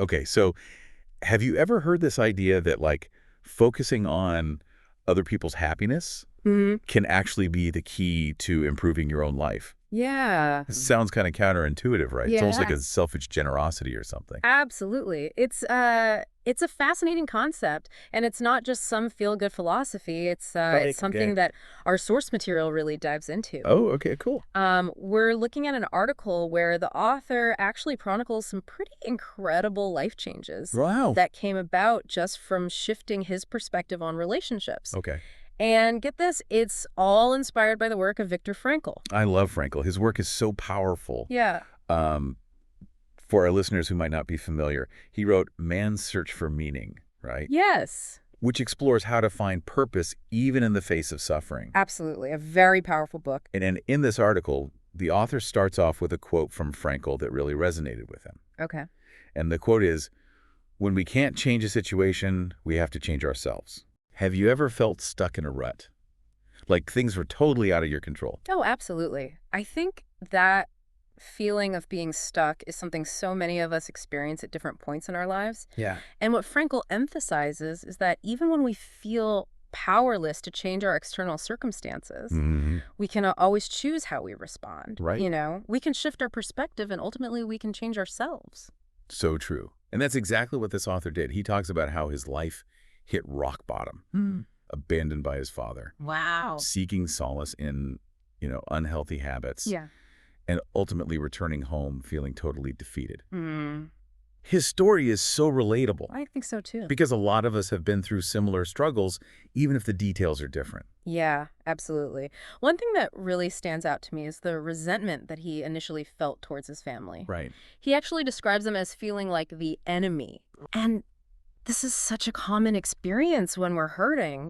Okay, so have you ever heard this idea that, like, focusing on other people's happiness Hmm. can actually be the key to improving your own life? Yeah. It sounds kind of counterintuitive, right? It's almost like Yeah. a selfish generosity or something. Absolutely. It's a fascinating concept, and it's not just some feel-good philosophy. It's Like, okay. something that our source material really dives into. Oh, okay, cool. We're looking at an article where the author actually chronicles some pretty incredible life changes Wow. that came about just from shifting his perspective on relationships. Okay. And get this, it's all inspired by the work of Viktor Frankl. I love Frankl. His work is so powerful. Yeah. Um, for our listeners who might not be familiar, he wrote Man's Search for Meaning, right? Yes. Which explores how to find purpose even in the face of suffering. Absolutely. A very powerful book. And in this article, the author starts off with a quote from Frankl that really resonated with him. Okay. And the quote is, "When we can't change a situation, we have to change ourselves." Have you ever felt stuck in a rut? Like things were totally out of your control? Oh, absolutely. I think that feeling of being stuck is something so many of us experience at different points in our lives. Yeah. And what Frankel emphasizes is that even when we feel powerless to change our external circumstances, Hmm. we can always choose how we respond. Right. We can shift our perspective and ultimately we can change ourselves. So true. And that's exactly what this author did. He talks about how his life hit rock bottom, abandoned by his father, Wow. seeking solace in, unhealthy habits, Yeah. and ultimately returning home feeling totally defeated. Mm, His story is so relatable I think so too. because a lot of us have been through similar struggles, even if the details are different. Yeah, absolutely. One thing that really stands out to me is the resentment that he initially felt towards his family. Right. He actually describes them as feeling like the enemy. And this is such a common experience when we're hurting.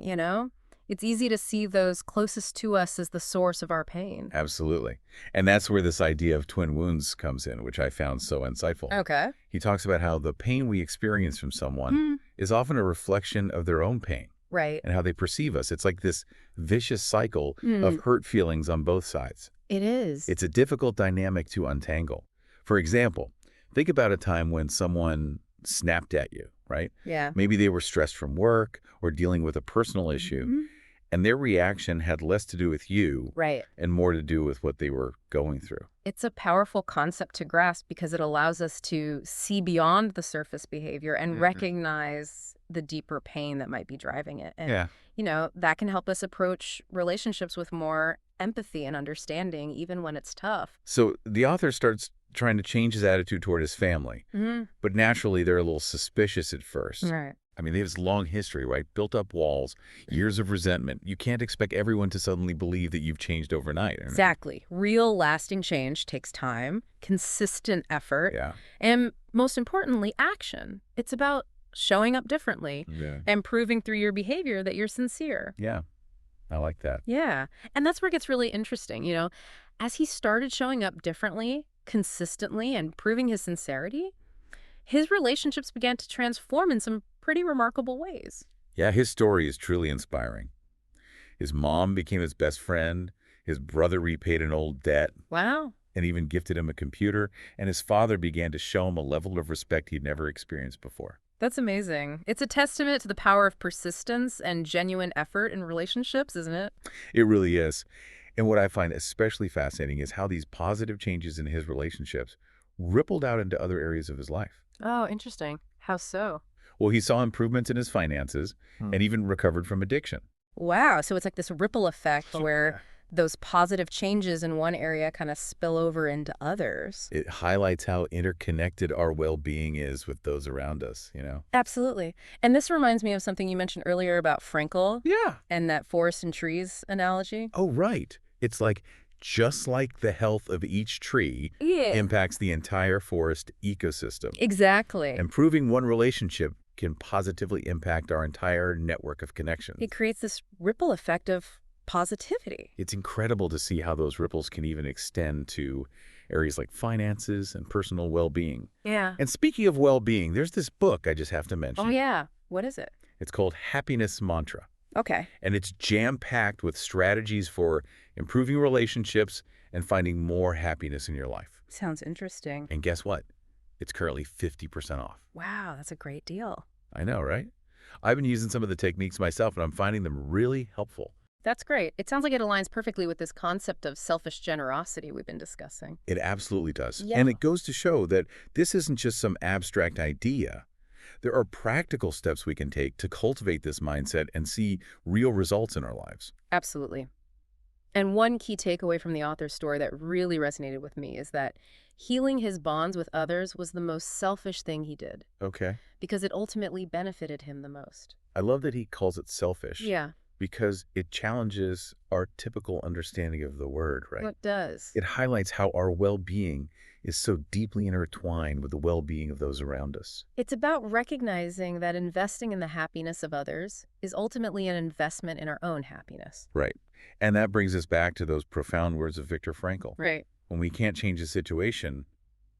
It's easy to see those closest to us as the source of our pain. Absolutely. And that's where this idea of twin wounds comes in, which I found so insightful. Okay. He talks about how the pain we experience from someone Hmm. is often a reflection of their own pain Right. and how they perceive us. It's like this vicious cycle of Mm, hurt feelings on both sides. it is. It's a difficult dynamic to untangle. For example, think about a time when someone snapped at you, right? Yeah. Maybe they were stressed from work or dealing with a personal issue, Mhm. and their reaction had less to do with you Right. and more to do with what they were going through. It's a powerful concept to grasp because it allows us to see beyond the surface behavior and recognize the deeper pain that might be driving it. And, Yeah. that can help us approach relationships with more empathy and understanding, even when it's tough. So the author starts trying to change his attitude toward his family, Hmm. but naturally they're a little suspicious at first. Right. I mean, they have this long history, right? Built up walls, years of resentment. You can't expect everyone to suddenly believe that you've changed overnight. Exactly. Real lasting change takes time, consistent effort, Yeah. and most importantly, action. It's about showing up differently Yeah. and proving through your behavior that you're sincere. Yeah. I like that. Yeah. And that's where it gets really interesting. As he started showing up differently, consistently, and proving his sincerity, his relationships began to transform in some pretty remarkable ways. Yeah, his story is truly inspiring. His mom became his best friend. His brother repaid an old debt Wow. and even gifted him a computer. And his father began to show him a level of respect he'd never experienced before. That's amazing. It's a testament to the power of persistence and genuine effort in relationships, isn't it? It really is. And what I find especially fascinating is how these positive changes in his relationships rippled out into other areas of his life. Oh, interesting. How so? Well, he saw improvements in his finances and even recovered from addiction. Wow. So it's like this ripple effect Oh, where those positive changes in one area kind of spill over into others. It highlights how interconnected our well-being is with those around us. Absolutely. And this reminds me of something you mentioned earlier about Frankl Yeah. and that forest and trees analogy. Oh, right. It's like just like the health of each tree Yeah. impacts the entire forest ecosystem. Exactly. Improving one relationship can positively impact our entire network of connections. It creates this ripple effect of positivity. It's incredible to see how those ripples can even extend to areas like finances and personal well-being. Yeah. And speaking of well-being, there's this book I just have to mention. Oh, yeah. What is it? It's called Happiness Mantra, Okay. and it's jam-packed with strategies for improving relationships and finding more happiness in your life. Sounds interesting. And guess what? It's currently 50% off. Wow, that's a great deal. I know, right? I've been using some of the techniques myself, and I'm finding them really helpful. That's great. It sounds like it aligns perfectly with this concept of selfish generosity we've been discussing. It absolutely does. Yeah. And it goes to show that this isn't just some abstract idea. There are practical steps we can take to cultivate this mindset and see real results in our lives. Absolutely. And one key takeaway from the author's story that really resonated with me is that healing his bonds with others was the most selfish thing he did Okay. because it ultimately benefited him the most. I love that he calls it selfish Yeah, because it challenges our typical understanding of the word, right? it does. It highlights how our well-being is so deeply intertwined with the well-being of those around us. It's about recognizing that investing in the happiness of others is ultimately an investment in our own happiness. Right. And that brings us back to those profound words of Viktor Frankl. Right. When we can't change a situation,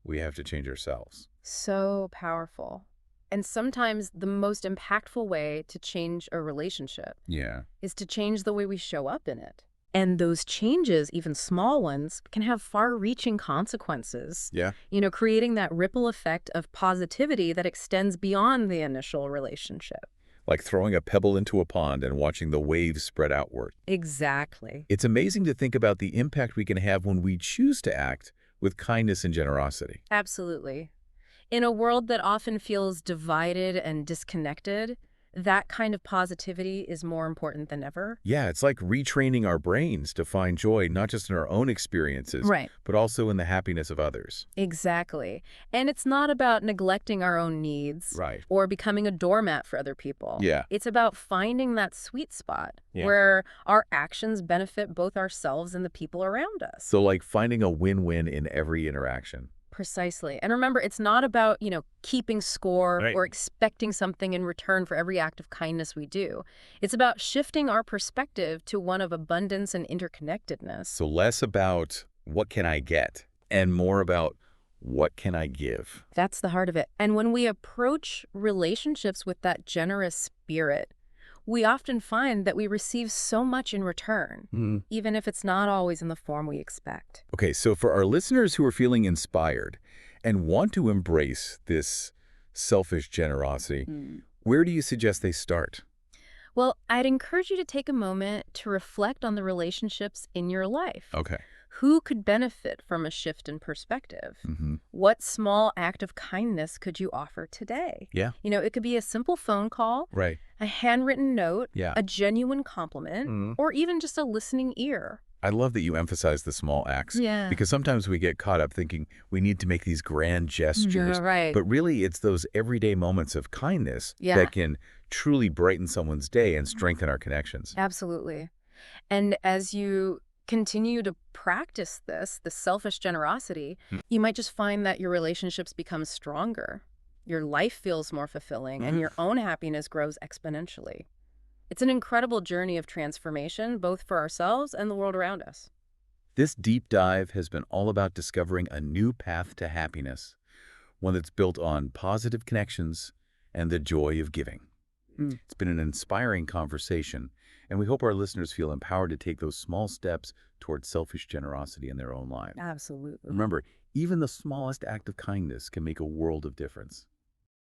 we have to change ourselves. So powerful. And sometimes the most impactful way to change a relationship Yeah. is to change the way we show up in it. And those changes, even small ones, can have far-reaching consequences. Yeah. Creating that ripple effect of positivity that extends beyond the initial relationship. Like throwing a pebble into a pond and watching the waves spread outward. Exactly. It's amazing to think about the impact we can have when we choose to act with kindness and generosity. Absolutely. In a world that often feels divided and disconnected, that kind of positivity is more important than ever. Yeah, it's like retraining our brains to find joy not just in our own experiences, Right. but also in the happiness of others. Exactly. And it's not about neglecting our own needs Right. or becoming a doormat for other people. Yeah. It's about finding that sweet spot Yeah. where our actions benefit both ourselves and the people around us. So like finding a win-win in every interaction. Precisely. And remember, it's not about, keeping score Right. or expecting something in return for every act of kindness we do. It's about shifting our perspective to one of abundance and interconnectedness. So less about what can I get and more about what can I give. That's the heart of it. And when we approach relationships with that generous spirit, we often find that we receive so much in return, even if it's not always in the form we expect. Okay, so for our listeners who are feeling inspired and want to embrace this selfish generosity, where do you suggest they start? Well, I'd encourage you to take a moment to reflect on the relationships in your life. Okay. Who could benefit from a shift in perspective? What small act of kindness could you offer today? Yeah. It could be a simple phone call, Right. a handwritten note, Yeah. a genuine compliment, or even just a listening ear. I love that you emphasize the small acts. Yeah. Because sometimes we get caught up thinking we need to make these grand gestures. Right. But really, it's those everyday moments of kindness Yeah. that can truly brighten someone's day and strengthen our connections. Absolutely. And as you continue to practice this selfish generosity, you might just find that your relationships become stronger. Your life feels more fulfilling, and your own happiness grows exponentially. It's an incredible journey of transformation, both for ourselves and the world around us. This deep dive has been all about discovering a new path to happiness, one that's built on positive connections and the joy of giving. It's been an inspiring conversation, and we hope our listeners feel empowered to take those small steps towards selfish generosity in their own lives. Absolutely. Remember, even the smallest act of kindness can make a world of difference.